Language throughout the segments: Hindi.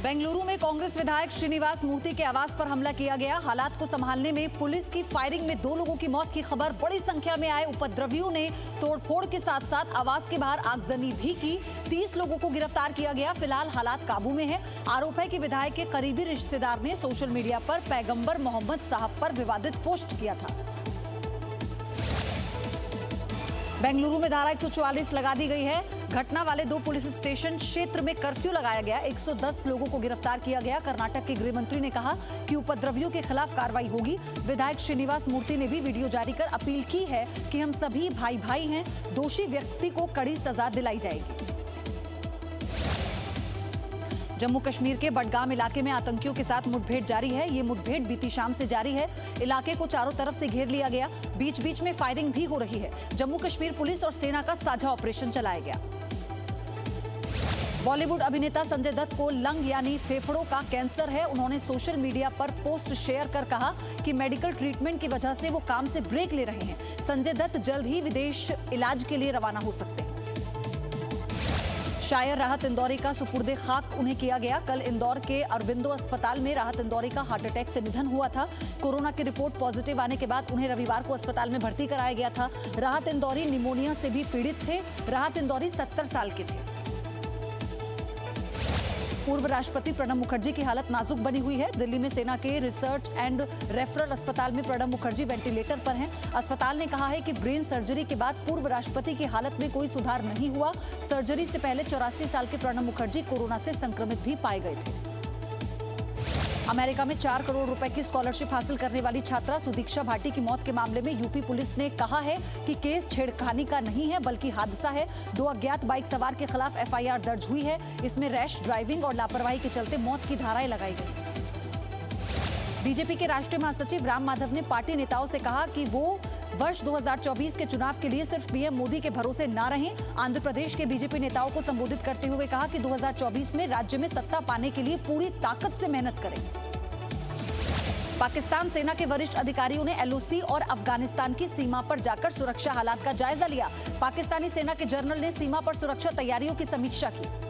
बेंगलुरु में कांग्रेस विधायक श्रीनिवास मूर्ति के आवास पर हमला किया गया। हालात को संभालने में पुलिस की फायरिंग में 2 लोगों की मौत की खबर। बड़ी संख्या में आए उपद्रवियों ने तोड़फोड़ के साथ साथ आवास के बाहर आगजनी भी की। 30 लोगों को गिरफ्तार किया गया। फिलहाल हालात काबू में है। आरोप है कि विधायक के करीबी रिश्तेदार ने सोशल मीडिया पर पैगंबर मोहम्मद साहब पर विवादित पोस्ट किया था। बेंगलुरु में धारा 144 लगा दी गई है। घटना वाले 2 पुलिस स्टेशन क्षेत्र में कर्फ्यू लगाया गया। 110 लोगों को गिरफ्तार किया गया। कर्नाटक के गृह मंत्री ने कहा कि उपद्रवियों के खिलाफ कार्रवाई होगी। विधायक श्रीनिवास मूर्ति ने भी वीडियो जारी कर अपील की है कि हम सभी भाई भाई हैं। दोषी व्यक्ति को कड़ी सजा दिलाई जाएगी। जम्मू कश्मीर के बडगाम इलाके में आतंकियों के साथ मुठभेड़ जारी है। ये मुठभेड़ बीती शाम से जारी है। इलाके को चारों तरफ से घेर लिया गया। बीच बीच में फायरिंग भी हो रही है। जम्मू कश्मीर पुलिस और सेना का साझा ऑपरेशन चलाया गया। बॉलीवुड अभिनेता संजय दत्त को लंग यानी फेफड़ों का कैंसर है। उन्होंने सोशल मीडिया पर पोस्ट शेयर कर कहा कि मेडिकल ट्रीटमेंट की वजह से वो काम से ब्रेक ले रहे हैं। संजय दत्त जल्द ही विदेश इलाज के लिए रवाना हो सकते हैं। शायर राहत इंदौरी का सुपुर्दे खाक उन्हें किया गया। कल इंदौर के अरबिंदो अस्पताल में राहत इंदौरी का हार्ट अटैक से निधन हुआ था। कोरोना की रिपोर्ट पॉजिटिव आने के बाद उन्हें रविवार को अस्पताल में भर्ती कराया गया था। राहत इंदौरी निमोनिया से भी पीड़ित थे। राहत इंदौरी 70 साल के थे। पूर्व राष्ट्रपति प्रणब मुखर्जी की हालत नाजुक बनी हुई है। दिल्ली में सेना के रिसर्च एंड रेफरल अस्पताल में प्रणब मुखर्जी वेंटिलेटर पर हैं। अस्पताल ने कहा है कि ब्रेन सर्जरी के बाद पूर्व राष्ट्रपति की हालत में कोई सुधार नहीं हुआ। सर्जरी से पहले 84 साल के प्रणब मुखर्जी कोरोना से संक्रमित भी पाए गए थे। अमेरिका में 4 करोड़ रुपए की स्कॉलरशिप हासिल करने वाली छात्रा सुदीक्षा भाटी की मौत के मामले में यूपी पुलिस ने कहा है कि केस छेड़खानी का नहीं है बल्कि हादसा है। 2 अज्ञात बाइक सवार के खिलाफ एफआईआर दर्ज हुई है। इसमें रैश ड्राइविंग और लापरवाही के चलते मौत की धाराएं लगाई गई। बीजेपी के राष्ट्रीय महासचिव राम माधव ने पार्टी नेताओं से कहा कि वो वर्ष 2024 के चुनाव के लिए सिर्फ पीएम मोदी के भरोसे न रहें। आंध्र प्रदेश के बीजेपी नेताओं को संबोधित करते हुए कहा कि 2024 में राज्य में सत्ता पाने के लिए पूरी ताकत से मेहनत करें। पाकिस्तान सेना के वरिष्ठ अधिकारियों ने एलओसी और अफगानिस्तान की सीमा पर जाकर सुरक्षा हालात का जायजा लिया। पाकिस्तानी सेना के जनरल ने सीमा पर सुरक्षा तैयारियों की समीक्षा की।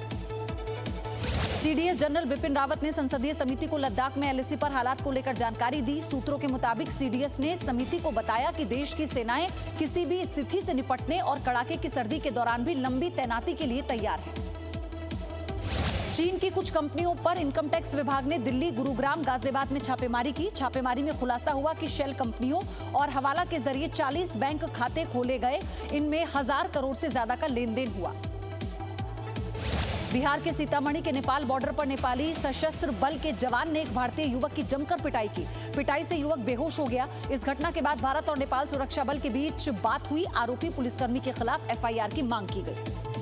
सीडीएस जनरल बिपिन रावत ने संसदीय समिति को लद्दाख में एलएसी पर हालात को लेकर जानकारी दी। सूत्रों के मुताबिक सीडीएस ने समिति को बताया कि देश की सेनाएं किसी भी स्थिति से निपटने और कड़ाके की सर्दी के दौरान भी लंबी तैनाती के लिए तैयार है। चीन की कुछ कंपनियों पर इनकम टैक्स विभाग ने दिल्ली, गुरुग्राम, गाजियाबाद में छापेमारी की। छापेमारी में खुलासा हुआ कि शेल कंपनियों और हवाला के जरिए 40 बैंक खाते खोले गए। इनमें 1000 करोड़ से ज्यादा का लेन देन हुआ। बिहार के सीतामढ़ी के नेपाल बॉर्डर पर नेपाली सशस्त्र बल के जवान ने एक भारतीय युवक की जमकर पिटाई की। पिटाई से युवक बेहोश हो गया। इस घटना के बाद भारत और नेपाल सुरक्षा बल के बीच बात हुई। आरोपी पुलिसकर्मी के खिलाफ एफआईआर की मांग की गई।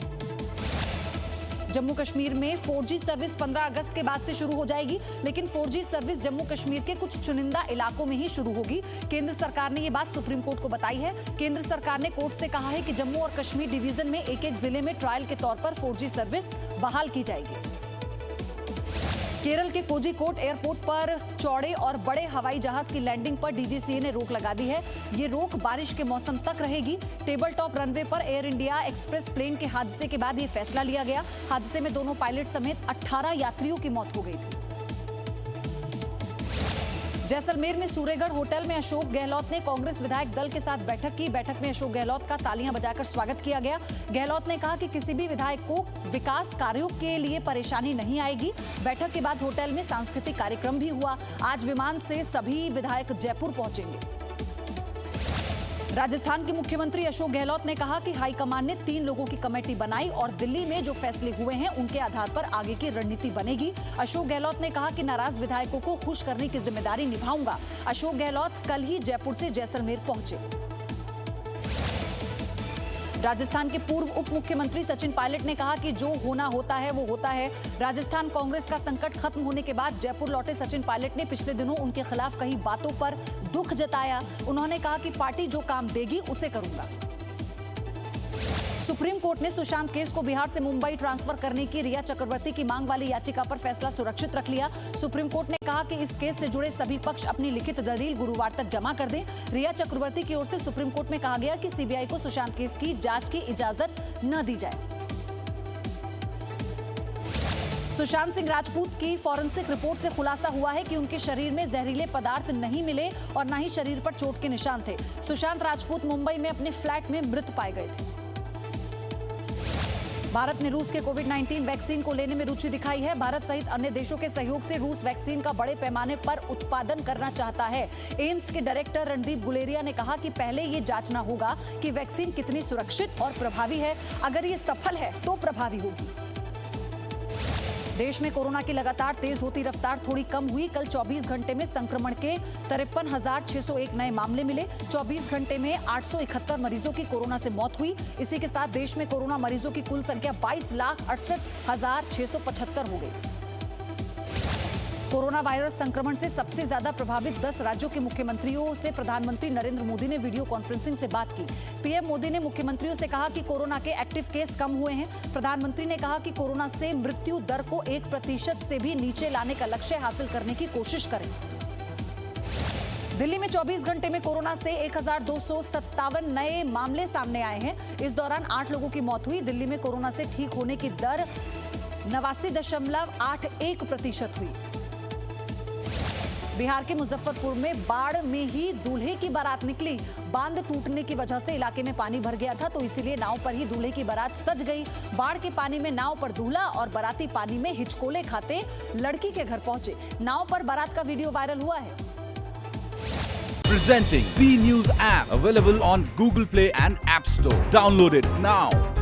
जम्मू कश्मीर में 4G सर्विस 15 अगस्त के बाद से शुरू हो जाएगी, लेकिन 4G सर्विस जम्मू कश्मीर के कुछ चुनिंदा इलाकों में ही शुरू होगी। केंद्र सरकार ने ये बात सुप्रीम कोर्ट को बताई है। केंद्र सरकार ने कोर्ट से कहा है कि जम्मू और कश्मीर डिवीजन में एक जिले में ट्रायल के तौर पर 4G सर्विस बहाल की जाएगी। केरल के कोझिकोड एयरपोर्ट पर चौड़े और बड़े हवाई जहाज की लैंडिंग पर डीजीसीए ने रोक लगा दी है। ये रोक बारिश के मौसम तक रहेगी। टेबल टॉप रनवे पर एयर इंडिया एक्सप्रेस प्लेन के हादसे के बाद ये फैसला लिया गया। हादसे में दोनों पायलट समेत 18 यात्रियों की मौत हो गई थी। जैसलमेर में सूर्यगढ़ होटल में अशोक गहलोत ने कांग्रेस विधायक दल के साथ बैठक की। बैठक में अशोक गहलोत का तालियां बजाकर स्वागत किया गया। गहलोत ने कहा कि किसी भी विधायक को विकास कार्यों के लिए परेशानी नहीं आएगी। बैठक के बाद होटल में सांस्कृतिक कार्यक्रम भी हुआ। आज विमान से सभी विधायक जयपुर पहुंचेंगे। राजस्थान के मुख्यमंत्री अशोक गहलोत ने कहा कि हाईकमान ने 3 लोगों की कमेटी बनाई और दिल्ली में जो फैसले हुए हैं उनके आधार पर आगे की रणनीति बनेगी। अशोक गहलोत ने कहा कि नाराज विधायकों को खुश करने की जिम्मेदारी निभाऊंगा। अशोक गहलोत कल ही जयपुर से जैसलमेर पहुंचे। राजस्थान के पूर्व उप मुख्यमंत्री सचिन पायलट ने कहा कि जो होना होता है वो होता है। राजस्थान कांग्रेस का संकट खत्म होने के बाद जयपुर लौटे सचिन पायलट ने पिछले दिनों उनके खिलाफ कही बातों पर दुख जताया। उन्होंने कहा कि पार्टी जो काम देगी उसे करूंगा। सुप्रीम कोर्ट ने सुशांत केस को बिहार से मुंबई ट्रांसफर करने की रिया चक्रवर्ती की मांग वाली याचिका पर फैसला सुरक्षित रख लिया। सुप्रीम कोर्ट ने कहा कि इस केस से जुड़े सभी पक्ष अपनी लिखित दलील गुरुवार तक जमा कर दें। रिया चक्रवर्ती की ओर से सुप्रीम कोर्ट में कहा गया कि सीबीआई को सुशांत केस की जांच की इजाजत न दी जाए। सुशांत सिंह राजपूत की फॉरेंसिक रिपोर्ट से खुलासा हुआ है कि उनके शरीर में जहरीले पदार्थ नहीं मिले और न ही शरीर पर चोट के निशान थे। सुशांत राजपूत मुंबई में अपने फ्लैट में मृत पाए गए थे। भारत ने रूस के कोविड-19 वैक्सीन को लेने में रुचि दिखाई है। भारत सहित अन्य देशों के सहयोग से रूस वैक्सीन का बड़े पैमाने पर उत्पादन करना चाहता है। एम्स के डायरेक्टर रणदीप गुलेरिया ने कहा कि पहले ये जांचना होगा कि वैक्सीन कितनी सुरक्षित और प्रभावी है। अगर ये सफल है तो प्रभावी होगी। देश में कोरोना की लगातार तेज होती रफ्तार थोड़ी कम हुई। कल 24 घंटे में संक्रमण के 53,601 नए मामले मिले। 24 घंटे में 871 मरीजों की कोरोना से मौत हुई। इसी के साथ देश में कोरोना मरीजों की कुल संख्या 22,68,675 हो गई। कोरोना वायरस संक्रमण से सबसे ज्यादा प्रभावित 10 राज्यों के मुख्यमंत्रियों से प्रधानमंत्री नरेंद्र मोदी ने वीडियो कॉन्फ्रेंसिंग से बात की। पीएम मोदी ने मुख्यमंत्रियों से कहा कि कोरोना के एक्टिव केस कम हुए हैं। प्रधानमंत्री ने कहा कि कोरोना से मृत्यु दर को 1% से भी नीचे लाने का लक्ष्य हासिल करने की कोशिश करें। दिल्ली में 24 घंटे में कोरोना से 1,257 नए मामले सामने आए हैं। इस दौरान 8 लोगों की मौत हुई। दिल्ली में कोरोना से ठीक होने की दर 89.81% हुई। बिहार के मुजफ्फरपुर में बाढ़ में ही दूल्हे की बारात निकली। बांध टूटने की वजह से इलाके में पानी भर गया था, तो इसीलिए नाव पर ही दूल्हे की बारात सज गई। बाढ़ के पानी में नाव पर दूल्हा और बाराती पानी में हिचकोले खाते लड़की के घर पहुंचे। नाव पर बारात का वीडियो वायरल हुआ है। Presenting B News app, available on Google Play and App Store. Download it now.